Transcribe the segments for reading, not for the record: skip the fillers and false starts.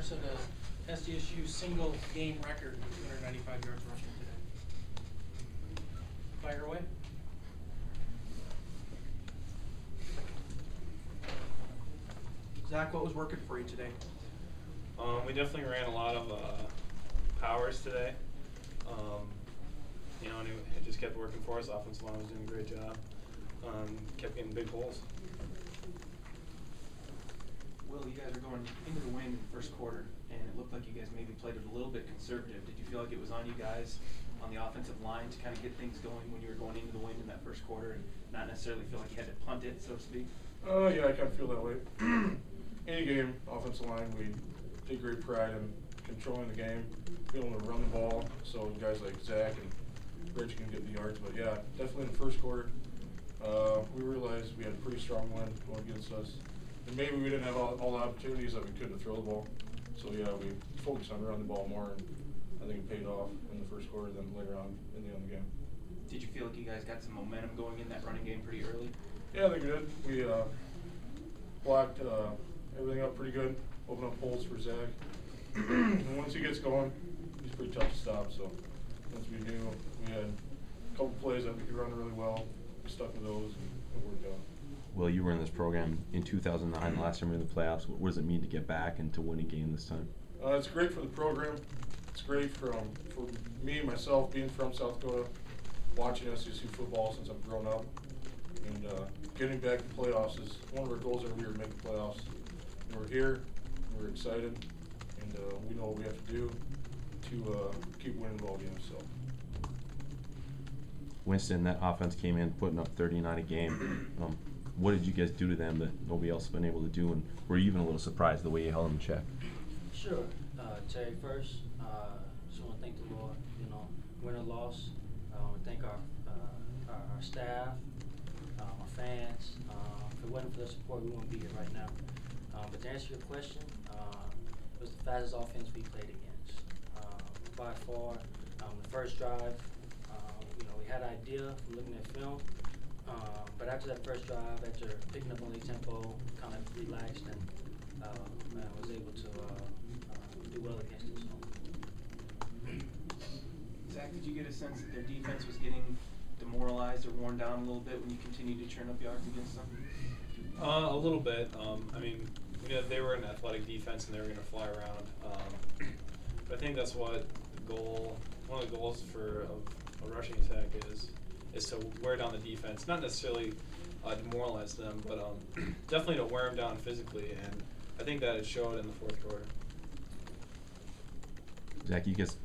set a SDSU single game record with 295 yards rushing today. Fire away. Zach, what was working for you today? We definitely ran a lot of powers today. And it just kept working for us. Offensive line was doing a great job. Kept getting big holes. Will, you guys are going into the wind in the first quarter, and it looked like you guys maybe played it a little bit conservative. Did you feel like it was on you guys on the offensive line to kind of get things going when you were going into the wind in that first quarter and not necessarily feel like you had to punt it, so to speak? Yeah, I kind of feel that way. Any game, offensive line, we take great pride in controlling the game, being able to run the ball, so guys like Zach and Rich can get the yards. But yeah, definitely in the first quarter, we realized we had a pretty strong wind going against us. And maybe we didn't have all the opportunities that we could to throw the ball. So yeah, we focused on running the ball more, and I think it paid off in the first quarter than later on in the end of the game. Did you feel like you guys got some momentum going in that running game pretty early? Yeah, I think we did. We blocked everything up pretty good, opened up holes for Zach. And once he gets going, he's pretty tough to stop. So once we knew we had a couple plays that we could run really well, we stuck with those and it worked out. Well, you were in this program in 2009, the last time we were in the playoffs. What does it mean to get back and to win a game this time? It's great for the program. It's great for me, myself, being from South Dakota, watching SDSU football since I've grown up. And getting back to playoffs is one of our goals every year, to make the playoffs. And we're here, we're excited, and we know what we have to do to keep winning ball games. So. Winston, that offense came in putting up 39 a game. What did you guys do to them that nobody else has been able to do, and were you even a little surprised the way you held them in check? Sure. Terry, first, just want to thank the Lord. Win or loss, we thank our staff, our fans. If it wasn't for their support, we wouldn't be here right now. But to answer your question, it was the fastest offense we played against. By far, the first drive, we had an idea from looking at film. But after that first drive, after picking up on the tempo, kind of relaxed and was able to do well against it. Zach, did you get a sense that their defense was getting demoralized or worn down a little bit when you continued to churn up yards against them? A little bit. They were an athletic defense and they were going to fly around. But I think that's what one of the goals for a rushing attack is to wear down the defense, not necessarily demoralize them, but definitely to wear them down physically, and I think that it showed in the fourth quarter. Zach, you guys,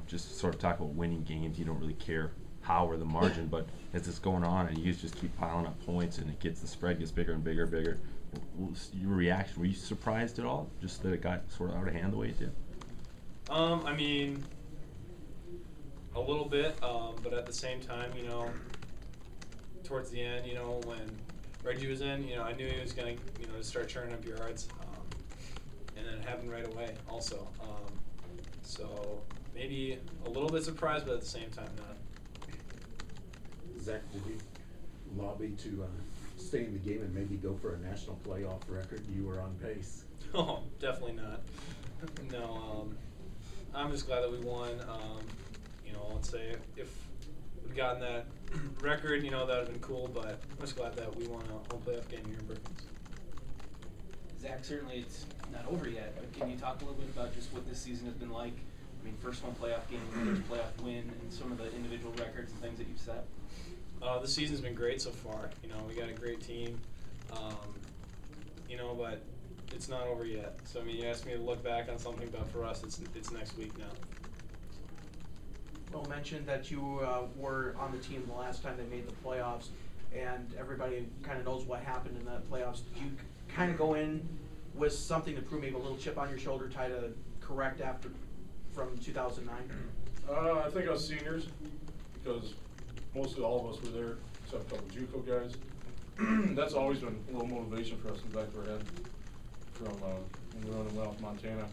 just sort of talk about winning games. You don't really care how or the margin, but as it's going on and you guys just keep piling up points and the spread gets bigger and bigger and bigger, your reaction, were you surprised at all, just that it got sort of out of hand the way it did? A little bit, but at the same time, towards the end, when Reggie was in, I knew he was going to start churning up yards, and then it happened right away also. So maybe a little bit surprised, but at the same time not. Zach, did you lobby to stay in the game and maybe go for a national playoff record? You were on pace. Oh, definitely not. No, I'm just glad that we won. Let's say if we'd gotten that record, that would have been cool, but I'm just glad that we won a home playoff game here in Brookings. Zach, certainly it's not over yet, but can you talk a little bit about just what this season has been like? First home playoff game, first playoff win, and some of the individual records and things that you've set. The season's been great so far. We got a great team, but it's not over yet. So, you asked me to look back on something, but for us, it's next week now. Will mentioned that you were on the team the last time they made the playoffs, and everybody kind of knows what happened in the playoffs. Did you kind of go in with something to prove, maybe a little chip on your shoulder, try to correct after from 2009? I think us seniors, because mostly all of us were there, except a couple JUCO guys. That's always been a little motivation for us in the back of our head from when we went with Montana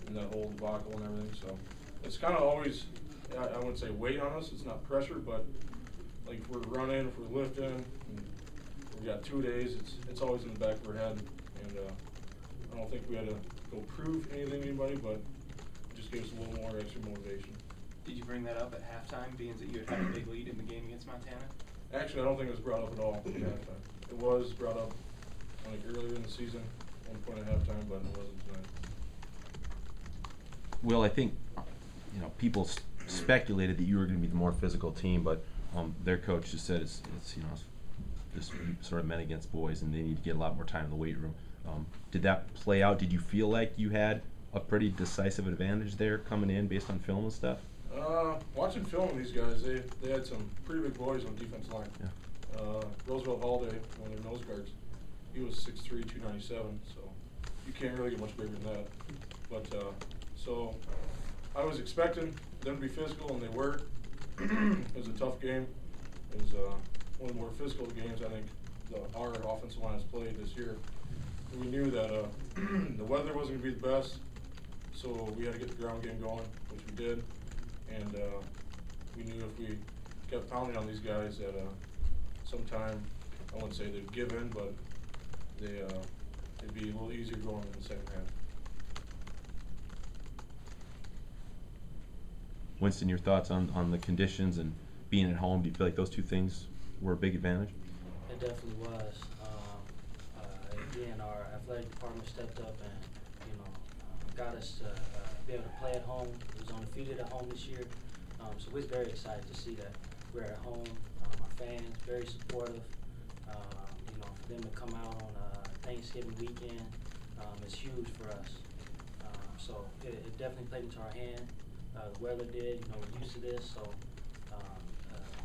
and that whole debacle and everything. So it's kind of always, I wouldn't say weight on us. It's not pressure, but like if we're running, if we're lifting, and we got 2 days, it's always in the back of our head. And I don't think we had to go prove anything to anybody, but it just gave us a little more extra motivation. Did you bring that up at halftime, being that you had a big lead in the game against Montana? Actually, I don't think it was brought up at all at halftime. It was brought up like earlier in the season, 1 point at halftime, but it wasn't tonight. Will, I think, people speculated that you were going to be the more physical team, but their coach just said it's just sort of men against boys, and they need to get a lot more time in the weight room. Did that play out? Did you feel like you had a pretty decisive advantage there coming in based on film and stuff? Watching film of these guys, they had some pretty big boys on defense line. Yeah. Roosevelt Holiday, one of their nose guards, he was 6'3", 297, so you can't really get much bigger than that. But so I was expecting them to be physical, and they were. It was a tough game. It was one of the more physical games I think our offensive line has played this year. And we knew that the weather wasn't going to be the best, so we had to get the ground game going, which we did. And we knew if we kept pounding on these guys that sometime, I wouldn't say they'd give in, but it'd be a little easier going in the second half. Winston, your thoughts on the conditions and being at home? Do you feel like those two things were a big advantage? It definitely was. Again, our athletic department stepped up and, got us to be able to play at home. It was undefeated at home this year. So we're very excited to see that we're at home. Our fans, very supportive. For them to come out on Thanksgiving weekend is huge for us. So it definitely played into our hand. The weather did, we're used to this, so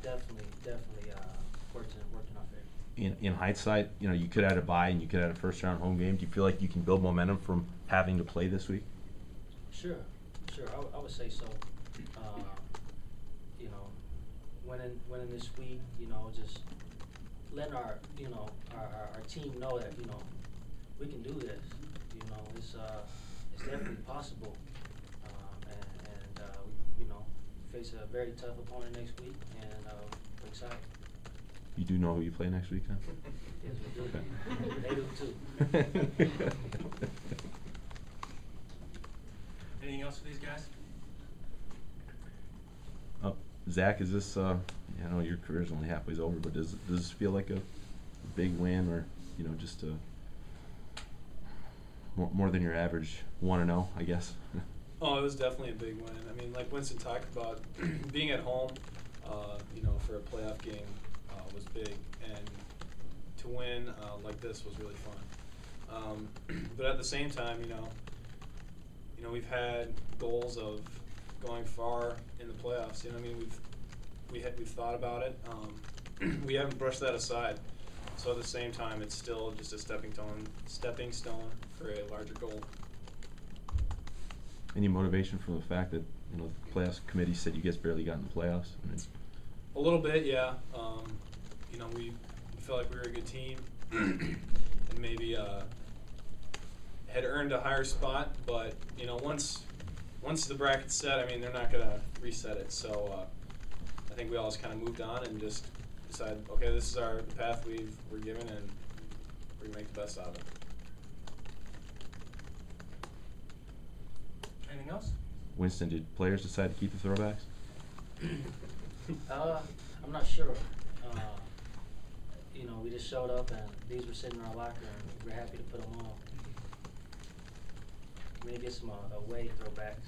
definitely worked in our favor. In hindsight, you could have had a bye and you could have had a first round home game. Do you feel like you can build momentum from having to play this week? Sure. I would say so. Winning this week, just letting our team know that we can do this. It's definitely possible. We face a very tough opponent next week, and we're excited. You do know who you play next week, huh? Yes, we do. Okay. They do too. Anything else for these guys? Zach, is this? I know your career's only halfway over, but does this feel like a big win, or just more than your average 1-0, I guess? Oh, it was definitely a big win. I mean, like Winston talked about, being at home, for a playoff game was big, and to win like this was really fun. But at the same time, we've had goals of going far in the playoffs. We've thought about it. We haven't brushed that aside. So at the same time, it's still just a stepping stone for a larger goal. Any motivation from the fact that the playoffs committee said you guys barely got in the playoffs? A little bit, yeah. We felt like we were a good team, and maybe had earned a higher spot. But once the bracket's set, they're not gonna reset it. So I think we all just kind of moved on and just decided, okay, this is the path we're given, and we're gonna make the best out of it. Anything else? Winston, did players decide to keep the throwbacks? I'm not sure. We just showed up and these were sitting in our locker, and we're happy to put them on. We need to get some away throwbacks.